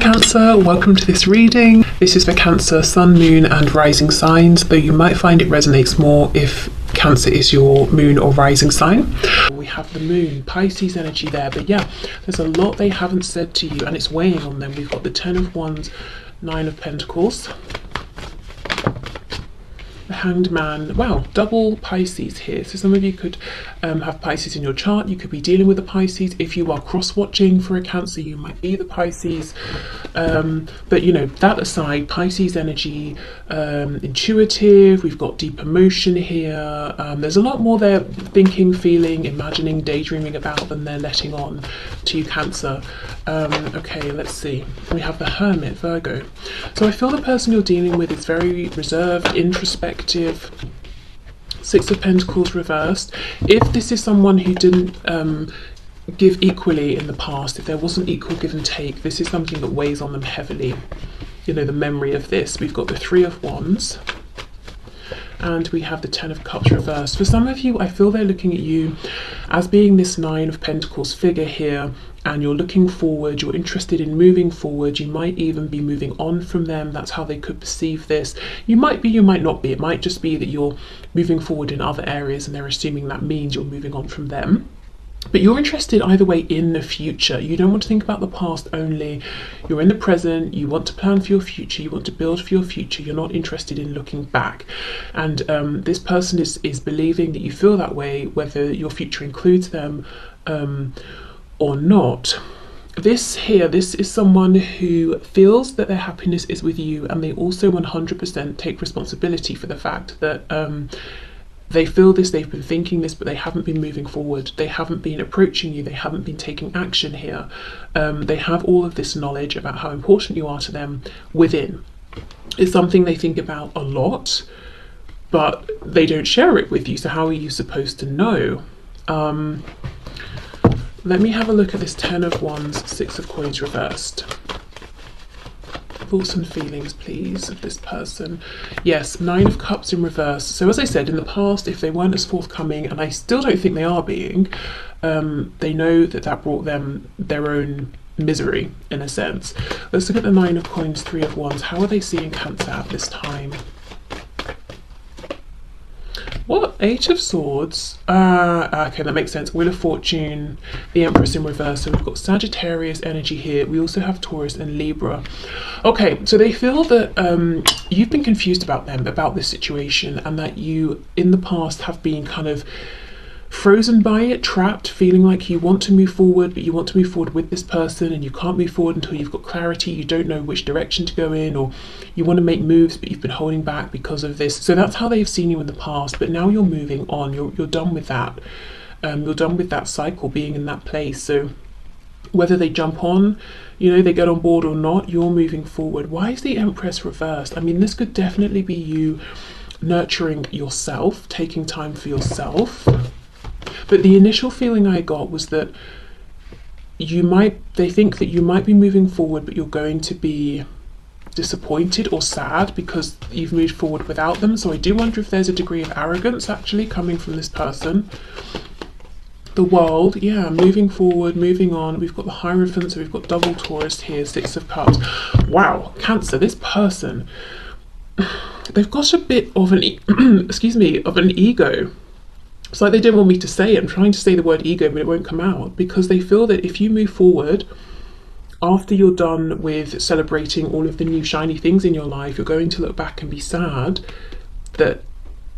Cancer, welcome to this reading. This is for Cancer, Sun, Moon and Rising signs, though you might find it resonates more if Cancer is your moon or rising sign. We have the moon, Pisces energy there, but yeah, there's a lot they haven't said to you and it's weighing on them. We've got the 10 of Wands, 9 of Pentacles, the Hanged Man. Wow, double Pisces here. So some of you could have Pisces in your chart. You could be dealing with a Pisces. If you are cross-watching for a Cancer, you might be the Pisces. But you know, that aside, Pisces energy, intuitive, we've got deep emotion here. There's a lot more they're thinking, feeling, imagining, daydreaming about than they're letting on to you, Cancer. Okay, let's see. We have the Hermit, Virgo. So I feel the person you're dealing with is very reserved, introspective. 6 of Pentacles reversed. If this is someone who didn't give equally in the past, if there wasn't equal give and take, this is something that weighs on them heavily. You know, the memory of this. We've got the 3 of Wands and we have the 10 of Cups reversed. For some of you, I feel they're looking at you as being this 9 of Pentacles figure here, and you're looking forward, you're interested in moving forward, you might even be moving on from them. That's how they could perceive this. You might be, you might not be. It might just be that you're moving forward in other areas and they're assuming that means you're moving on from them. But you're interested either way in the future. You don't want to think about the past only. You're in the present, you want to plan for your future, you want to build for your future. You're not interested in looking back. And this person is believing that you feel that way, whether your future includes them or not. This is someone who feels that their happiness is with you, and they also 100% take responsibility for the fact that they feel this, they've been thinking this, but they haven't been moving forward. They haven't been approaching you. They haven't been taking action here. They have all of this knowledge about how important you are to them within. It's something they think about a lot, but they don't share it with you. So how are you supposed to know? Let me have a look at this 10 of Wands, 6 of Coins reversed. Thoughts and feelings, please, of this person. Yes, 9 of Cups in reverse. So as I said, in the past, if they weren't as forthcoming, and I still don't think they are being, they know that that brought them their own misery, in a sense. Let's look at the 9 of Coins, 3 of Wands. How are they seeing Cancer at this time? What? 8 of Swords? Okay, that makes sense. Wheel of Fortune, the Empress in reverse. So we've got Sagittarius energy here. We also have Taurus and Libra. Okay, so they feel that you've been confused about them, about this situation, and that you, in the past, have been kind of frozen by it, trapped, feeling like you want to move forward, but you want to move forward with this person and you can't move forward until you've got clarity. You don't know which direction to go in, or you want to make moves but you've been holding back because of this. So that's how they've seen you in the past, but now you're moving on. You're done with that. You're done with that cycle, being in that place. So whether they jump on, you know, they get on board or not, you're moving forward. Why is the Empress reversed? I mean, this could definitely be you nurturing yourself, taking time for yourself. But the initial feeling I got was that they think that you might be moving forward, but you're going to be disappointed or sad because you've moved forward without them. So I do wonder if there's a degree of arrogance actually coming from this person. The World, yeah, moving forward, moving on. We've got the Hierophant, so we've got double Taurus here, 6 of Cups. Wow, Cancer, this person, they've got a bit of an, excuse me, of an ego. It's like they don't want me to say it. I'm trying to say the word ego, but it won't come out, because they feel that if you move forward, after you're done with celebrating all of the new shiny things in your life, you're going to look back and be sad that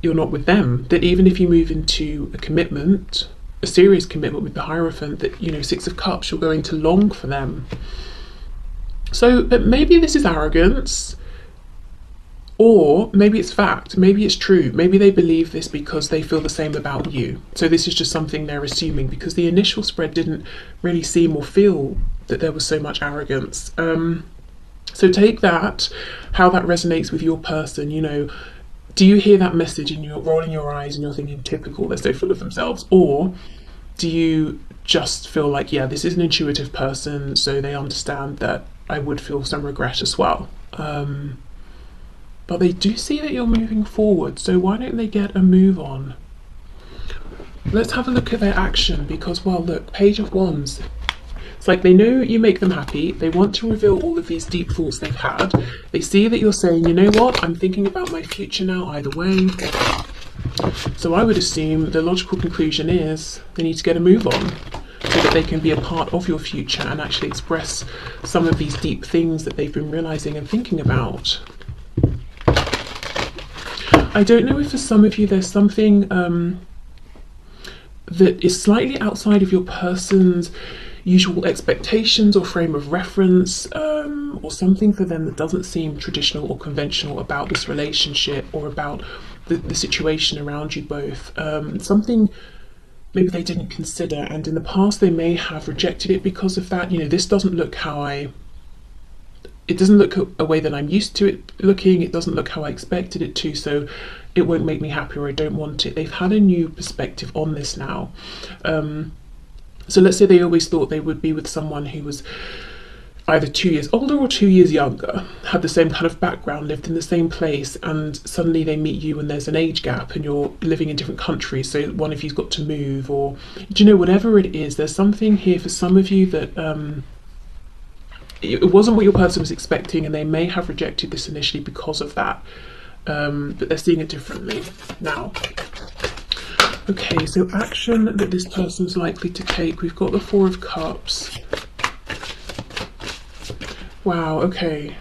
you're not with them. That even if you move into a commitment, a serious commitment with the Hierophant, that, you know, 6 of Cups, you're going to long for them. So maybe this is arrogance, or maybe it's fact, maybe it's true, maybe they believe this because they feel the same about you. So this is just something they're assuming, because the initial spread didn't really seem or feel that there was so much arrogance. So take that, how that resonates with your person. You know, do you hear that message and you're rolling your eyes and you're thinking, typical, they're so full of themselves? Or do you just feel like, yeah, this is an intuitive person, so they understand that I would feel some regret as well? But they do see that you're moving forward, so why don't they get a move on? Let's have a look at their action, because, well, look, Page of Wands, It's like they know you make them happy. They want to reveal all of these deep thoughts they've had. They see that you're saying, you know what, I'm thinking about my future now either way. So I would assume the logical conclusion is they need to get a move on so that they can be a part of your future and actually express some of these deep things that they've been realizing and thinking about. I don't know if for some of you there's something that is slightly outside of your person's usual expectations or frame of reference, or something for them that doesn't seem traditional or conventional about this relationship or about the situation around you both. Something maybe they didn't consider, and in the past they may have rejected it because of that. You know, this doesn't look it doesn't look a way that I'm used to it looking, it doesn't look how I expected it to, so it won't make me happy, or I don't want it. They've had a new perspective on this now. So let's say they always thought they would be with someone who was either 2 years older or 2 years younger, had the same kind of background, lived in the same place, and suddenly they meet you and there's an age gap and you're living in different countries, so one of you's got to move, or, do you know, whatever it is, there's something here for some of you that it wasn't what your person was expecting, and they may have rejected this initially because of that, but they're seeing it differently now. Okay, so action that this person's likely to take. We've got the Four of Cups. Wow, okay.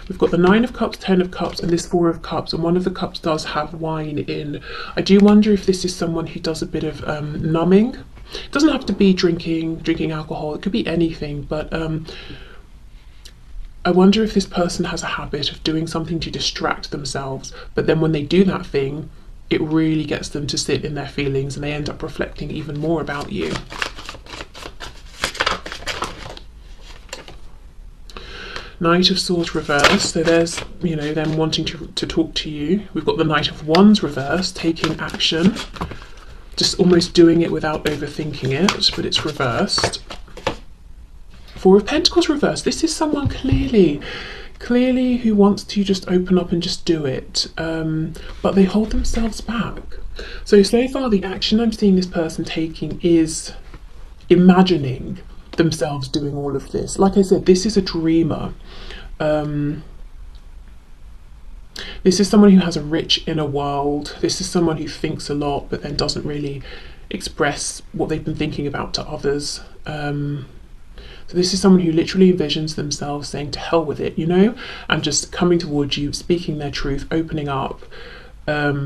We've got the Nine of Cups, Ten of Cups, and this Four of Cups, and one of the cups does have wine in. I do wonder if this is someone who does a bit of numbing. It doesn't have to be drinking alcohol, it could be anything, but I wonder if this person has a habit of doing something to distract themselves, but then when they do that thing, it really gets them to sit in their feelings and they end up reflecting even more about you. Knight of Swords reversed, so there's, you know, them wanting to talk to you. We've got the Knight of Wands reversed, taking action, just almost doing it without overthinking it, but it's reversed. Four of Pentacles reversed. This is someone clearly who wants to just open up and just do it, but they hold themselves back. So far the action I'm seeing this person taking is imagining themselves doing all of this. Like I said, this is a dreamer. This is someone who has a rich inner world. This is someone who thinks a lot but then doesn't really express what they've been thinking about to others. So this is someone who literally envisions themselves saying to hell with it, you know, and just coming towards you, speaking their truth, opening up. But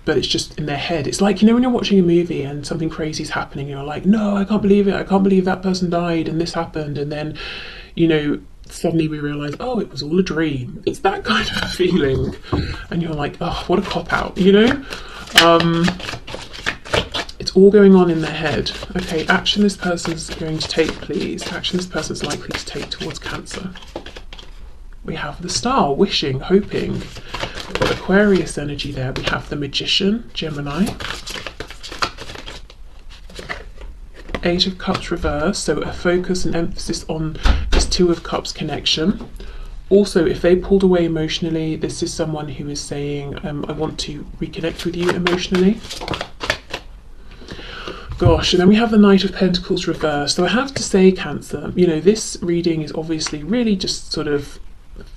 it's just in their head. It's like, you know, when you're watching a movie and something crazy is happening, you're like, no, I can't believe it. I can't believe that person died and this happened. And then, you know, suddenly we realise, oh, it was all a dream. It's that kind of feeling. And you're like, oh, what a cop-out, you know? It's all going on in their head. Okay, action this person's going to take, please. Action this person's likely to take towards Cancer. We have the Star, wishing, hoping. We've got Aquarius energy there. We have the Magician, Gemini. Eight of Cups reversed, so a focus and emphasis on this Two of Cups connection. Also, if they pulled away emotionally, this is someone who is saying, I want to reconnect with you emotionally. Gosh, and then we have the Knight of Pentacles reversed. So I have to say, Cancer, you know, this reading is obviously really just sort of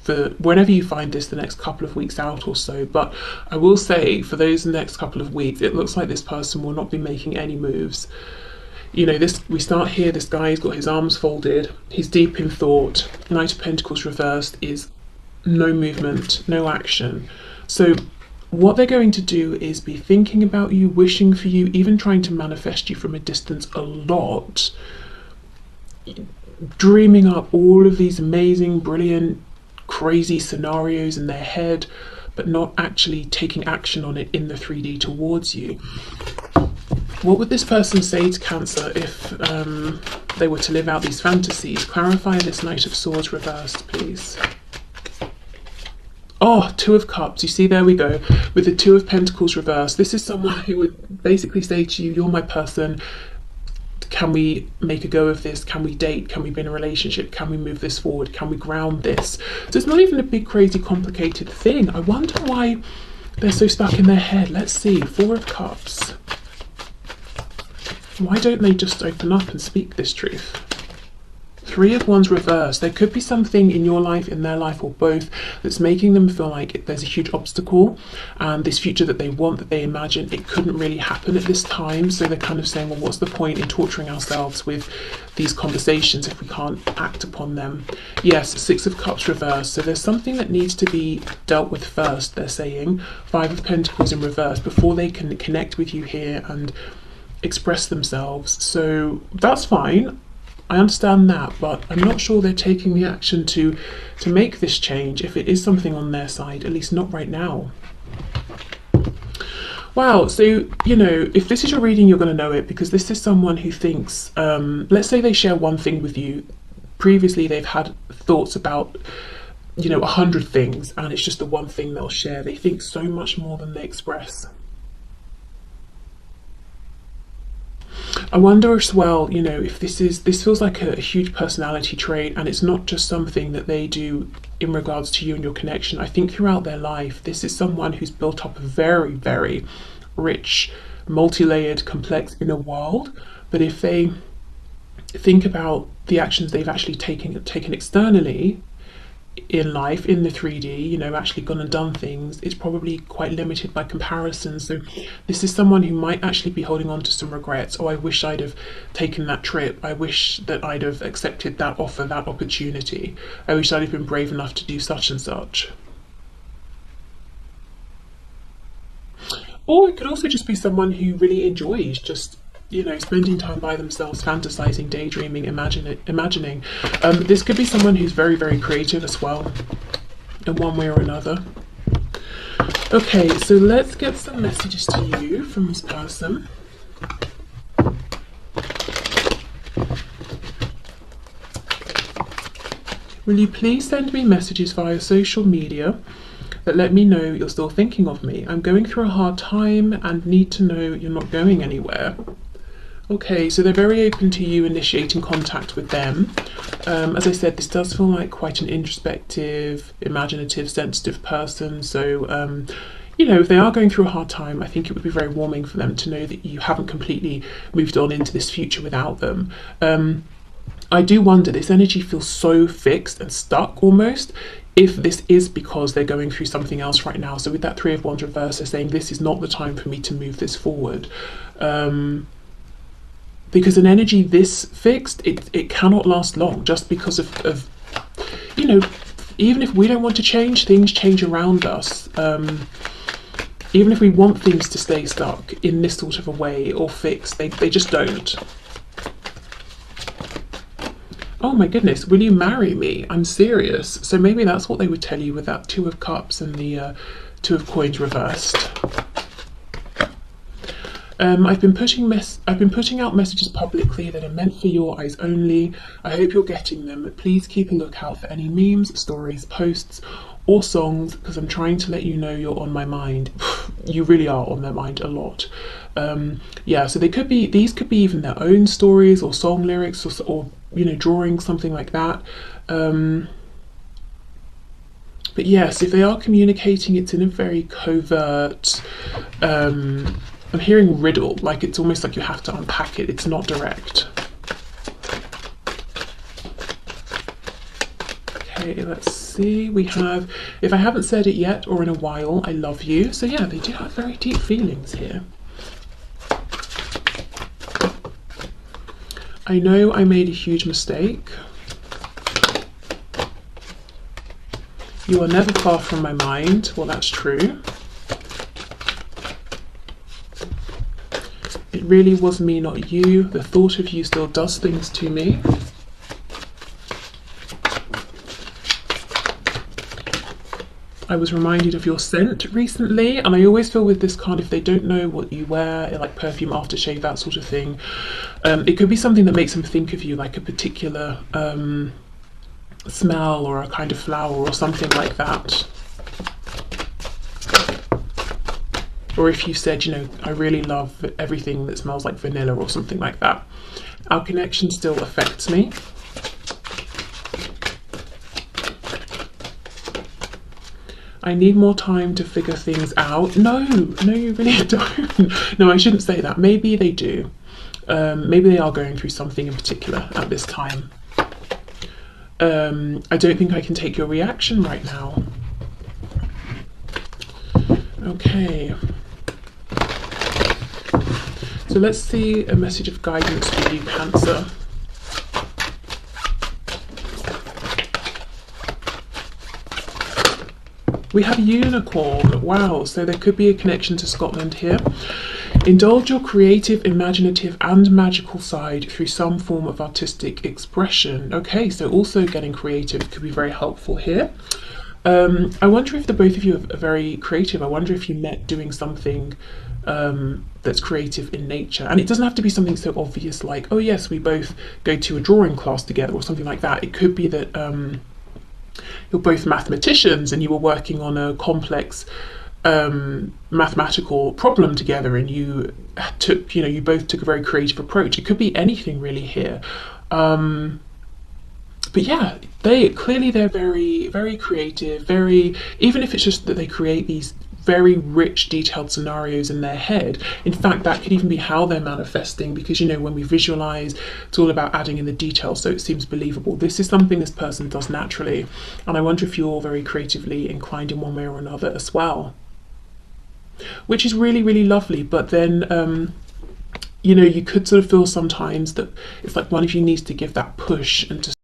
for whenever you find this the next couple of weeks out or so. But I will say, for those next couple of weeks, it looks like this person will not be making any moves. You know, we start here, this guy's got his arms folded, he's deep in thought. Knight of Pentacles reversed is no movement, no action. So what they're going to do is be thinking about you, wishing for you, even trying to manifest you from a distance a lot, dreaming up all of these amazing, brilliant, crazy scenarios in their head, but not actually taking action on it in the 3D towards you. What would this person say to Cancer if they were to live out these fantasies? Clarify this Knight of Swords reversed, please. Oh, Two of Cups. You see, there we go. With the Two of Pentacles reversed, this is someone who would basically say to you, you're my person. Can we make a go of this? Can we date? Can we be in a relationship? Can we move this forward? Can we ground this? So it's not even a big, crazy, complicated thing. I wonder why they're so stuck in their head. Let's see. Four of Cups. Why don't they just open up and speak this truth? Three of Wands reversed. There could be something in your life, in their life, or both, that's making them feel like there's a huge obstacle, and this future that they want, that they imagine, it couldn't really happen at this time. So they're kind of saying, well, what's the point in torturing ourselves with these conversations if we can't act upon them? Yes, Six of Cups reversed. So there's something that needs to be dealt with first, they're saying. Five of Pentacles in reverse, before they can connect with you here and express themselves. So that's fine. I understand that, but I'm not sure they're taking the action to make this change, if it is something on their side, at least not right now. Wow, so, you know, if this is your reading, you're going to know it, because this is someone who thinks, let's say they share one thing with you. Previously, they've had thoughts about, you know, 100 things, and it's just the one thing they'll share. They think so much more than they express. I wonder as well, you know, if this feels like a huge personality trait, and it's not just something that they do in regards to you and your connection. I think throughout their life, this is someone who's built up a very, very rich, multi-layered, complex inner world. But if they think about the actions they've actually taken externally in life, in the 3D, you know, actually gone and done things, it's probably quite limited by comparison. So this is someone who might actually be holding on to some regrets. Oh, I wish I'd have taken that trip. I wish that I'd have accepted that offer, that opportunity. I wish I'd have been brave enough to do such and such. Or it could also just be someone who really enjoys just, you know, spending time by themselves, fantasizing, daydreaming, imagining. This could be someone who's very, very creative as well, in one way or another. Okay, so let's get some messages to you from this person. Will you please send me messages via social media that let me know you're still thinking of me? I'm going through a hard time and need to know you're not going anywhere. Okay, so they're very open to you initiating contact with them. As I said, this does feel like quite an introspective, imaginative, sensitive person. So, you know, if they are going through a hard time, I think it would be very warming for them to know that you haven't completely moved on into this future without them. I do wonder, this energy feels so fixed and stuck almost, if this is because they're going through something else right now. So with that Three of Wands reverse, they're saying this is not the time for me to move this forward. Because an energy this fixed, it cannot last long, just because of, you know, even if we don't want to change, things change around us. Even if we want things to stay stuck in this sort of a way or fixed, they just don't. Oh my goodness, will you marry me? I'm serious. So maybe that's what they would tell you with that Two of Cups and the Two of Coins reversed. I've been putting out messages publicly that are meant for your eyes only. I hope you're getting them, but please keep a lookout for any memes, stories, posts, or songs, because I'm trying to let you know you're on my mind. You really are on their mind a lot. Yeah, so these could be even their own stories or song lyrics, or you know, drawing, something like that. But yes, if they are communicating, it's in a very covert, I'm hearing riddle, like it's almost like you have to unpack it. It's not direct. Okay, let's see. We have, if I haven't said it yet or in a while, I love you. So yeah, they do have very deep feelings here. I know I made a huge mistake. You are never far from my mind. Well, that's true. It really was me, not you. The thought of you still does things to me. I was reminded of your scent recently, and I always feel with this card, if they don't know what you wear, like perfume, aftershave, that sort of thing, it could be something that makes them think of you, like a particular smell or a kind of flower or something like that. Or if you said, you know, I really love everything that smells like vanilla or something like that. Our connection still affects me. I need more time to figure things out. No, you really don't. No, I shouldn't say that. Maybe they do. Maybe they are going through something in particular at this time. I don't think I can take your reaction right now. Okay. So let's see a message of guidance for you, Cancer. We have unicorn. Wow, so there could be a connection to Scotland here. Indulge your creative, imaginative and magical side through some form of artistic expression. Okay, so also getting creative could be very helpful here. I wonder if the both of you are very creative. I wonder if you met doing something that's creative in nature. And it doesn't have to be something so obvious like, oh yes, we both go to a drawing class together or something like that. It could be that you're both mathematicians and you were working on a complex mathematical problem together, and you both took a very creative approach. It could be anything really here. But yeah, they're very, very creative, even if it's just that they create these very rich, detailed scenarios in their head. In fact, that could even be how they're manifesting, because when we visualize, it's all about adding in the details, so it seems believable. This is something this person does naturally, and I wonder if you're very creatively inclined in one way or another as well, which is really, really lovely. But then you could sort of feel sometimes that it's like one of you needs to give that push and to